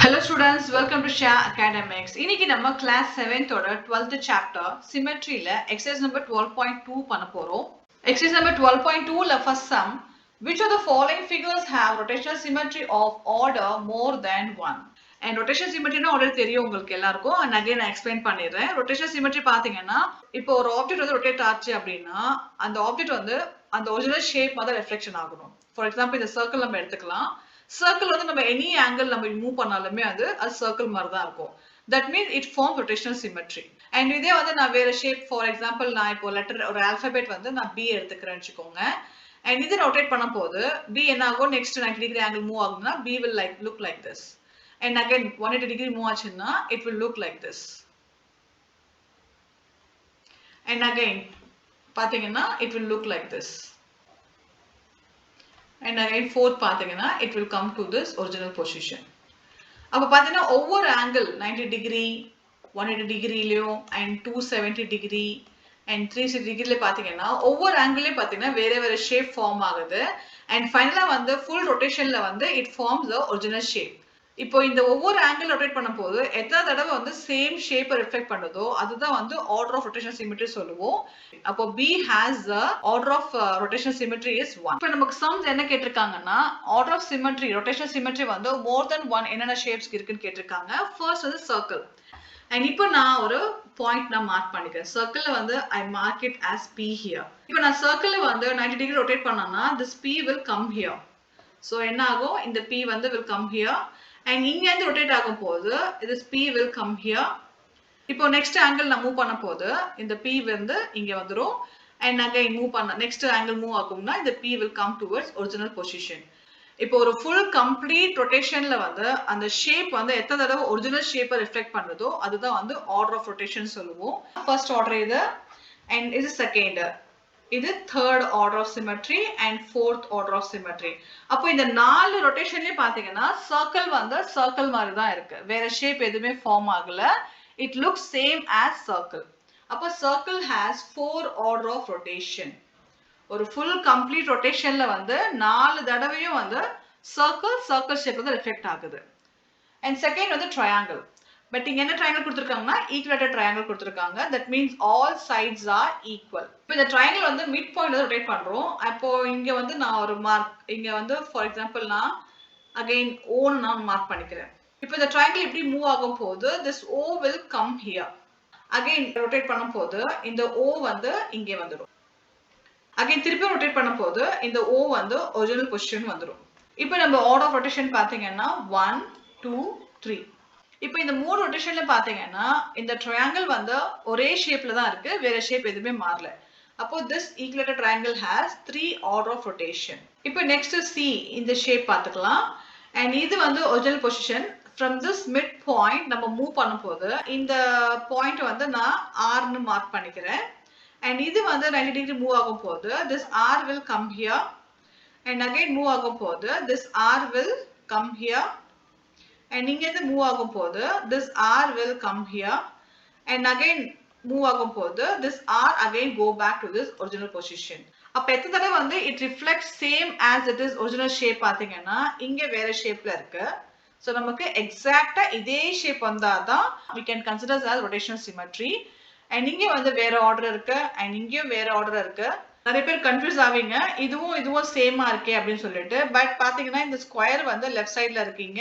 Hello students, welcome to Share Academics. இன்னைக்கு நம்ம class 7th ஓட 12th chapter symmetryல exercise number 12.2 பண்ண போறோம். Exercise number 12.2ல first sum, which of the following figures have rotational symmetry of order more than 1? And rotational symmetry னா already தெரியும் உங்களுக்கு எல்லாருக்கும். And again நான் explain பண்ணிடுறேன். Rotational symmetry பாத்தீங்கன்னா இப்போ ஒரு ஆப்ஜெக்ட் வந்து ரொட்டேட் ஆச்சு அப்படின்னா அந்த ஆப்ஜெக்ட் வந்து அந்த ஒரிஜினல் ஷேப் மாதிரி ரெஃப்ளெக்ஷன் ஆகணும். ஃபார் எக்ஸாம்பிள் இந்த சர்க்கிள் நம்ம எடுத்துக்கலாம். சர்க்கிள் வந்து நம்ம எனி ஆங்கிள் நம்ம மூவ் பண்ணாலுமே அது சர்க்கிள் மாதிரி தான் இருக்கும். That means it form rotational symmetry. And இதே வந்து நான் வேற ஷேப், ஃபார் எக்ஸாம்பிள் நான் இப்போ லெட்டர் ஒரு ஆல்பபெட் வந்து நான் பி எடுத்துக்கிறேன்னு வச்சுக்கோங்க. அண்ட் இது ரொட்டேட் பண்ணும் போது பி என்ன ஆகும், நெக்ஸ்ட் 90 டிகிரி ஆங்கிள் மூவ் ஆகுதுன்னா B will look like this. And again 180 degree move ஆச்சுன்னா it will look like this. And again பாத்தீங்கன்னா it will look like this. And again fourth பாத்தீங்கன்னா it will come to this original position. அப்ப பாத்தீங்கன்னா ஒவ்வொரு angle 90 degree 180 டிகிரிலயும் and 270 degree and 360 டிகிரில பாத்தீங்கன்னா ஒவ்வொரு ஆங்கிள்லயும் பாத்தீங்கன்னா வேற வேற ஷேப் ஃபார்ம் ஆகுது. and ஃபைனலா வந்து full rotationல வந்து it forms the original shape. இப்போ இந்த ஒவ்வொரு ஆங்கிள் ரொட்டேட் பண்ணும்போது எத்தனை தடவை வந்து சேம் ஷேப்பை ரிஃப்ளெக்ட் பண்ணுதோ அதுதான் வந்து ஆர்டர் ஆஃப் ரொட்டேஷனல் சிமெட்ரி சொல்லுவோம். அப்போ B has the order of rotational symmetry is 1. இப்போ நமக்கு சம்ஸ் என்ன கேட்டிருக்காங்கன்னா order of symmetry rotational symmetry வந்து more than 1 என்னென்ன ஷேப்ஸ் இருக்குன்னு கேட்டிருக்காங்க. ஃபர்ஸ்ட் வந்து சர்க்கிள். அண்ட் இப்போ நான் ஒரு பாயிண்ட் நான் மார்க் பண்ணிக்கிறேன். சர்க்கிள்ல வந்து I mark it as P here. இப்போ நான் சர்க்கிள்ல வந்து 90 டிகிரி ரொட்டேட் பண்ணனா this P will come here. So என்ன ஆகும், இந்த P வந்து will come here. And இங்க இருந்து ரொட்டேட் ஆகும் போது this P will come here. இப்போ நெக்ஸ்ட் ஆங்கிள் நான் மூவ் பண்ண போது இந்த P வந்து இங்க வந்துரும். and again மூவ் பண்ண நெக்ஸ்ட் ஆங்கிள் மூவ் ஆகும்னா இந்த P will come towards original position. இப்போ ஒரு ஃபுல் கம்ப்ளீட் ரொட்டேஷன்ல வந்து அந்த ஷேப் வந்து எத்தனை தடவை ஒரிஜினல் ஷேப்பை ரிஃப்ளெக்ட் பண்ணுதோ அதுதான் வந்து ஆர்டர் ஆஃப் ரொட்டேஷன் சொல்லுவோம். ஃபர்ஸ்ட் ஆர்டர் இது, அண்ட் இது செகண்ட், இது third order of symmetry and fourth order of symmetry. அப்போ இந்த 4 ரொட்டேஷன்லயே பாத்தீங்கன்னா சர்க்கிள் வந்து சர்க்கிள் மாதிரி தான் இருக்கு, வேற ஷேப் எதுவுமே ஃபார்ம் ஆகல. It looks same as circle. அப்போ circle has 4 order of rotation. ஒரு ஃபுல் கம்ப்ளீட் ரொட்டேஷன்ல வந்து 4 தடவையும் வந்து சர்க்கிள் சர்க்கிள் ஷேப் வந்து ரிஃப்ளெக்ட் ஆகுது. அண்ட் செகண்ட் வந்து ட்ரையாங்கிள். பட் இங்க என்ன ட்ரையாங்கிள் கொடுத்திருக்காங்கன்னா ஈக்குவேட்டட் ட்ரையாங்கிள் கொடுத்திருக்காங்க. That means all sides are equal. இப்போ இந்த ட்ரையாங்கிள் வந்து மிட் பாயிண்ட் வந்து ரொட்டேட் பண்றோம். அப்போ இங்க வந்து நான் ஒரு மார்க், இங்க வந்து ஃபார் எக்ஸாம்பிள் நான் அகைன் ஓன்னு நான் மார்க் பண்ணிக்கிறேன். இப்போ இந்த ட்ரையாங்கிள் இப்படி மூவ் ஆகும் போது this O will come here. Again rotate பண்ணும் போது இந்த O வந்து இங்கே வந்துடும். அகைன் திருப்பி ரொட்டேட் பண்ணும் போது இந்த O வந்து ஒரிஜினல் பொசிஷன் வந்துடும். இப்போ நம்ம ஆர்டர் ஆஃப் ரொட்டேஷன் பாத்தீங்கன்னா 1 2 3. இப்போ இந்த 3 ரொட்டேஷன்ல பாத்தீங்கன்னா இந்த ட்ரையாங்கிள் வந்து ஒரே ஷேப்ல தான் இருக்கு, வேற ஷேப் எதுவுமே மாறல. அப்போ this equilateral triangle has 3 order of rotation. இப்போ next C இந்த ஷேப் பாத்துக்கலாம். and இது வந்து original position. from this mid point நம்ம மூவ் பண்ணும்போது இந்த பாயிண்ட் வந்து நான் R னு மார்க் பண்ணிக்கிறேன். and இது வந்து 90 டிகிரி மூவ் ஆகும் போது this R will come here. and again move ஆகும் போது this R will come here. and இங்க இருந்து மூவ் ஆகும் போது this R will come here. and again move ஆகும் போது this R again go back to this original position. அப்ப எத்தனை தடவை வந்து it reflects same as it is original shape பாத்தீங்கன்னா இங்க வேற ஷேப்ல இருக்கு. so நமக்கு எக்ஸாக்ட்டா இதே ஷேப் வந்தாதான் we can consider as rotational symmetry. and இங்க வந்து வேற ஆர்டர் இருக்கு, and இங்கேயும் வேற ஆர்டர் இருக்கு. நிறைய பேர் கன்ஃபியூஸ் ஆவீங்க, இதுவும் சேமா இருக்கே அப்படின்னு சொல்லிட்டு. பட் பாத்தீங்கன்னா இந்த ஸ்கொயர் வந்து லெஃப்ட் சைட்ல இருக்கீங்க,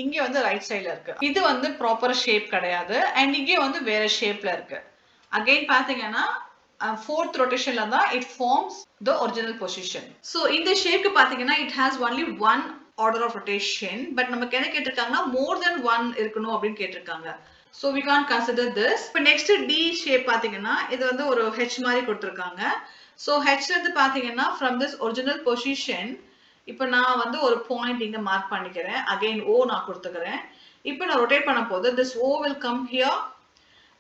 இங்க வந்து ரைட் சைடுல இருக்கு. இது வந்து ப்ராப்பர் ஷேப் கிடையாது, அண்ட் இங்க வந்து வேற ஷேப்ல இருக்கு. அகைன் பாத்தீங்கன்னா fourth ரொட்டேஷன்ல தான் it forms the original position. so இந்த ஷேப்க்கு பாத்தீங்கன்னா it has only one order of rotation. But நமக்கு என்ன கேட்டிருக்காங்கன்னா more than one இருக்கணும் அப்படின்னு கேட்டிருக்காங்க. so we can't consider this. இப்போ next D ஷேப் பாத்தீங்கன்னா இது வந்து ஒரு H மாதிரி கொடுத்திருக்காங்க. so H ல இருந்து பாத்தீங்கன்னா from this original position இப்போ நான் வந்து ஒரு பாயிண்ட் இங்க மார்க் பண்ணிக்கிறேன். அகைன் O நான் கொடுத்துக்கிறேன். இப்போ நான் ரொட்டேட் பண்ண போது this O will come here.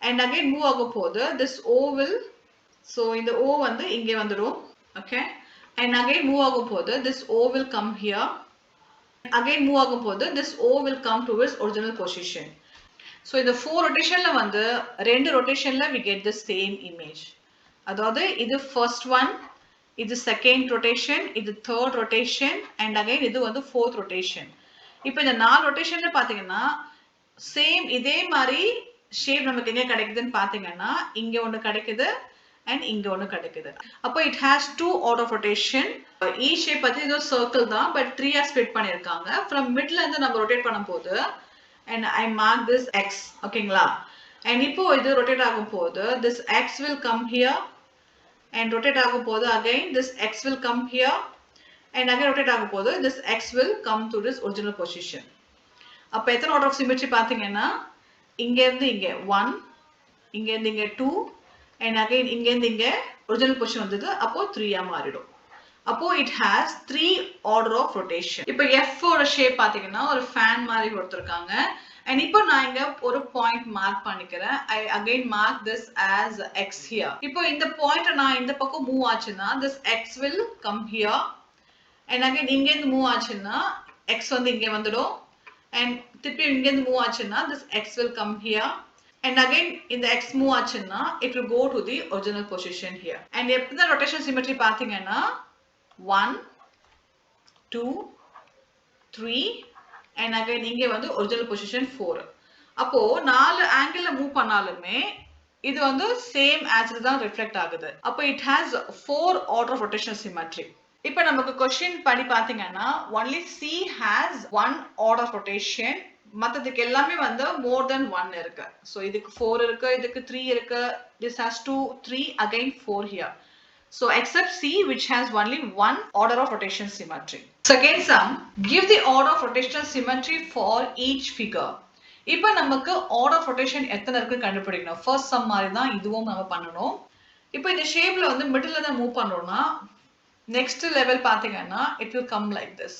and again move ஆகும் போது this O will, so இந்த O வந்து இங்கே வந்துடும். okay, and again மூவ் ஆகும் போது this O will come here. again move ஆகும் போது this O will come to its original position. so இந்த 4 ரொட்டேஷன்ல வந்து 2 ரொட்டேஷன்ல we get the same image. அதாவது இது first one, இது செகண்ட் ரொட்டேஷன், இது தேர்ட் ரொட்டேஷன், அண்ட் அகைன் இது வந்து ஃபோர்த் ரொட்டேஷன். இப்போ இந்த 4 ரொட்டேஷன்ல பாத்தீங்கன்னா சேம் இதே மாதிரி ஷேப் நமக்கு எங்க கிடைக்குதுன்னு பாத்தீங்கன்னா இங்க ஒன்னு கிடைக்குது and இங்க ஒன்னு கிடைக்குது. அப்போ it has two order of rotation. each shape பத்தி இது circle தான் but 3 ஆ ஸ்ப்ளிட் பண்ணிருக்காங்க. from midல இருந்து நம்ம rotate பண்ணும்போது and I mark this x ஓகேங்களா. and இப்போ இது rotate ஆகும் போது this x will come here and rotate ஆகும் போது again this x will come here and again rotate ஆகும் போது this x will come to this original position. அப்ப எத்தனை order of symmetry பாத்தீங்கன்னா இங்க இருந்து இங்க 1 இங்க இருந்து இங்க 2 and again இங்க இருந்து இங்க original position வந்தது அப்போ 3 ஆ மாறிடும். அப்போ it has 3 order of rotation. இப்போ F ஓட ஷேப் பாத்தீங்கன்னா ஒரு ஃபேன் மாதிரி கொடுத்திருக்காங்க. and இப்போ நான் இங்க ஒரு பாயிண்ட் மார்க் பண்ணிக்கிறேன். I again mark this as x here. இப்போ இந்த பாயிண்ட் நான் இந்த பக்கம் மூவ் ஆச்சுன்னா this x will come here and again இங்க இருந்து மூவ் ஆச்சுன்னா x வந்து இங்க வந்துடும் and திருப்பி இங்க இருந்து மூவ் ஆச்சுன்னா this x will come here and again in the x move ஆச்சுன்னா it will go to the original position here. and எப்படின்னா rotation symmetry பாத்தீங்கன்னா 1 2 3 and again இங்க வந்து original position 4. அப்போ 4 ஆங்கிள்ல மூவ் பண்ணாலுமே இது வந்து சேம் ஆக்சிஸ் தான் ரிஃப்ளெக்ட் ஆகுது. அப்போ it has 4 order of rotational symmetry. இப்போ நமக்கு क्वेश्चन படி பாத்தீங்கன்னா only C has one order of rotation. மத்ததுக்கு எல்லாமே வந்து more than 1 இருக்கு. so இதுக்கு 4 இருக்கு, இதுக்கு 3 இருக்கு, this has 2 3 again 4 here. so except C which has only one order of rotation symmetry. second sum, give the order of rotational symmetry for each figure. இப்போ நமக்கு order of rotation எத்தனை இருக்கு கண்டுபிடிக்கணும். first sum மாதிரி தான் இதுவும் நம்ம பண்ணணும். இப்போ இந்த ஷேப்ல வந்து மிடில்ல தான் மூவ் பண்றோம்னா next level பாத்தீங்கன்னா it will come like this.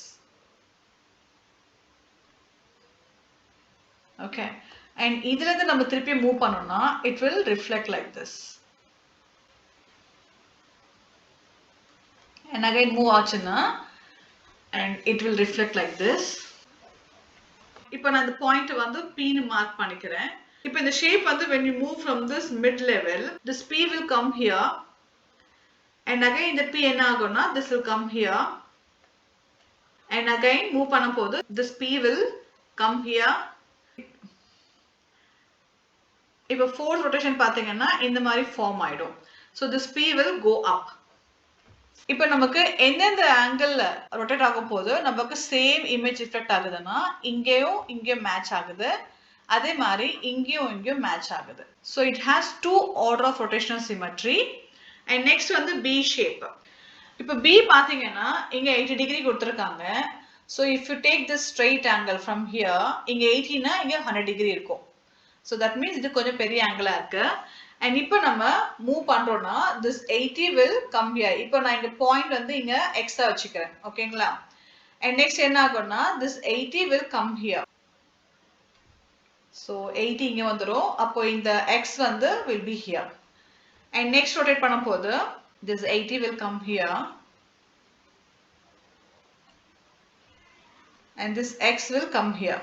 okay and இதுல இருந்து நம்ம திருப்பி மூவ் பண்ணோம்னா it will reflect like this and again move ஆச்சுன்னா and it will reflect like this. இப்போ நான் இந்த பாயிண்ட் வந்து P னு மார்க் பண்ணிக்கிறேன். இப்போ இந்த ஷேப் வந்து when you move from this mid level this P will come here and again இந்த P என்ன ஆகும்னா this will come here and again move பண்ணும்போது this P will come here. இப்போ fourth rotation பாத்தீங்கன்னா இந்த மாதிரி ஃபார்ம் ஆயிடும். so this P will go up. இப்போ நமக்கு எந்தெந்த ஆங்கிள் ரொட்டேட் ஆகும் போது நமக்கு சேம் இமேஜ் ரிஃப்ளெக்ட் ஆகுதுன்னா இங்கேயும் மேட்ச் ஆகுது, அதே மாதிரி இங்கேயும் மேட்ச் ஆகுது. so it has two order of rotational symmetry. and next வந்து B shape. இப்போ B பாத்தீங்கன்னா இங்க 80 டிகிரி கொடுத்திருக்காங்க. so if you take this straight angle from here இங்க 80 னா இங்க 100 டிகிரி இருக்கும். so that means இது கொஞ்சம் பெரிய ஆங்கிளா இருக்கு. and இப்போ நம்ம மூவ் பண்றோம்னா this 80 will come here. இப்போ நான் இங்க பாயிண்ட் வந்து இங்க x ஆ வச்சுக்கிறேன் ஓகேங்களா. and next என்ன ஆகும்னா this 80 will come here. so 80 இங்க வந்துரும். அப்போ இந்த x வந்து will be here. and next rotate பண்ணும்போது this 80 will come here and this x will come here.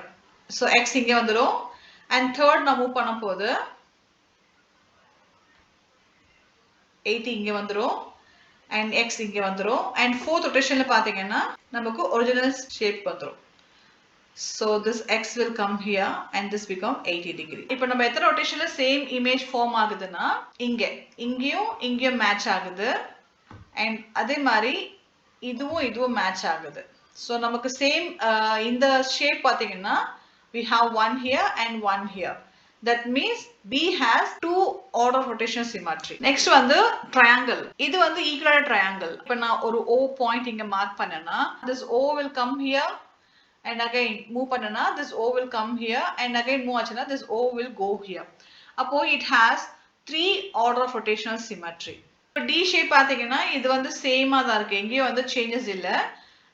so x இங்க வந்துரும். and third நான் மூவ் பண்ணும்போது 80 இங்க வந்துரும் and x இங்க வந்துரும். and fourth rotationல பாத்தீங்கன்னா நமக்கு ஒரிஜினல் ஷேப் வந்துரும். so this x will come here and this become 80 degree. இப்போ நம்ம எத்தனை ரொட்டேஷன்ல சேம் இமேஜ் ஃபார்ம் ஆகுதுன்னா இங்கேயும் மேட்ச் ஆகுது and அதே மாதிரி இதுவும் மேட்ச் ஆகுது. so நமக்கு சேம் இந்த ஷேப் பாத்தீங்கன்னா we have one here and one here. that means B has two order of rotation symmetry. next வந்து triangle. இது வந்து equilateral triangle. இப்போ நான் ஒரு O point இங்க மார்க் பண்ணேன்னா this O will come here and again move பண்ணனா this O will come here and again move ஆச்சுன்னா this O will go here. அப்போ it has 3 order of rotational symmetry. D shape பாத்தீங்கன்னா இது வந்து சேமா தான் இருக்கு, எங்கேயும் வந்து சேஞ்சஸ் இல்ல.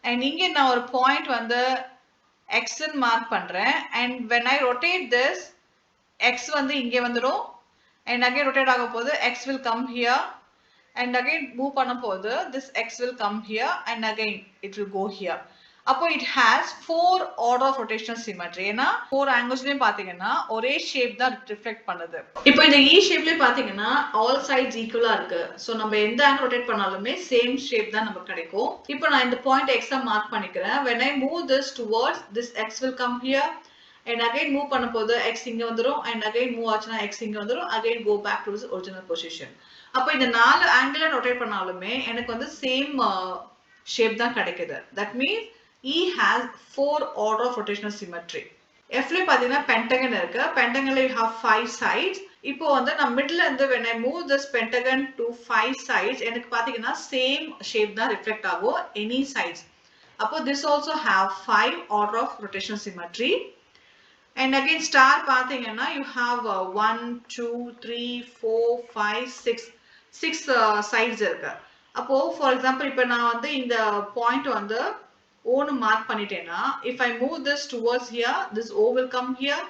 and இங்க நான் ஒரு பாயிண்ட் வந்து x ன்னு மார்க் பண்றேன் and when I rotate this x வந்து இங்க வந்துரும் and again rotate ஆக போது x will come here and again move பண்ணும்போது this x will come here and again it will go here. அப்போ it has 4 order of rotational symmetry. ஏன்னா 4 angles-லயும் பாத்தீங்கன்னா ஒரே shape தான் reflect பண்ணுது. இப்போ இந்த E shape-ல பாத்தீங்கன்னா all sides equal-ஆ இருக்கு. So நம்ம எந்த angle rotate பண்ணாலுமே same shape தான் நமக்கு கிடைக்கும். இப்போ நான் இந்த point X-ஆ mark பண்ணிக்கிறேன். When I move this towards, this X will come here. And again move பண்ணும்போது X இங்க வந்துரும். And again move ஆச்சுன்னா X இங்க வந்துரும். Again go back to its original position. அப்போ இந்த 4 angle-ல rotate பண்ணாலுமே எனக்கு வந்து same shape தான் கிடைக்குது. That means E has 4 order of rotational symmetry. F-ல பாத்தீங்கன்னா pentagon இருக்கு. Pentagonல you have 5 sides. இப்போ வந்து நான் middle இருந்து when I move this pentagon to 5 sides எனக்கு பாத்தீங்கன்னா same shape தான் reflect ஆகும் any sides. அப்போ this also have 5 order of rotational symmetry. And again star பாத்தீங்கன்னா you have 1 2 3 4 5 6 sides இருக்கு. அப்போ for example இப்போ நான் வந்து இந்த point வந்து O னு மார்க் பண்ணிட்டேனா if I move this towards here, this O will come here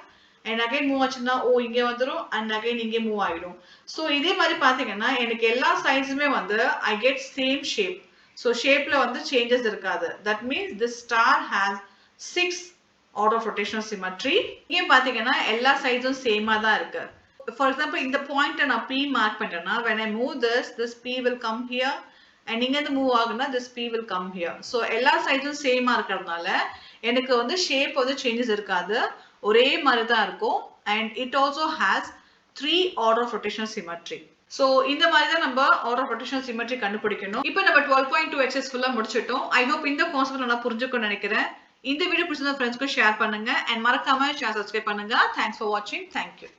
and again move ஆச்சுன்னா O இங்க வந்துரும் and again இங்க move ஆயிடும். So இதே மாதிரி பாத்தீங்கன்னா எனக்கு எல்லா சைட்ஸுமே வந்து I get same shape. So shapeல வந்து changes இருக்காது. That means this star has 6 order of rotational symmetry. இங்க பாத்தீங்கன்னா எல்லா சைட்ஸும் சேமா தான் இருக்கு. For example இந்த பாயிண்ட நான் P மார்க் பண்ணிட்டேனா when I move this P will come here. And இங்க இருந்து மூவ் ஆகுனா this P will come here. So எல்லா சைடும் சேமா இருக்கிறதுனால எனக்கு வந்து ஷேப் வந்து சேஞ்சஸ் இருக்காது. ஒரே மாதிரி தான் இருக்கும். And it also has 3 order of rotational symmetry. So இந்த மாதிரி தான் நம்ம order of rotational symmetry கண்டுபிடிக்கணும். இப்போ நம்ம 12.2 exercise ஃபுல்லா முடிச்சிட்டோம். I hope இந்த கான்செப்ட் நல்லா புரிஞ்சுக்கும்னு நினைக்கிறேன். இந்த வீடியோ பிடிச்சிருந்தா ஃப்ரெண்ட்ஸ்க்கு ஷேர் பண்ணுங்க and மறக்காம சேனல் சப்ஸ்கிரைப் பண்ணுங்க. Thanks for watching. Thank you.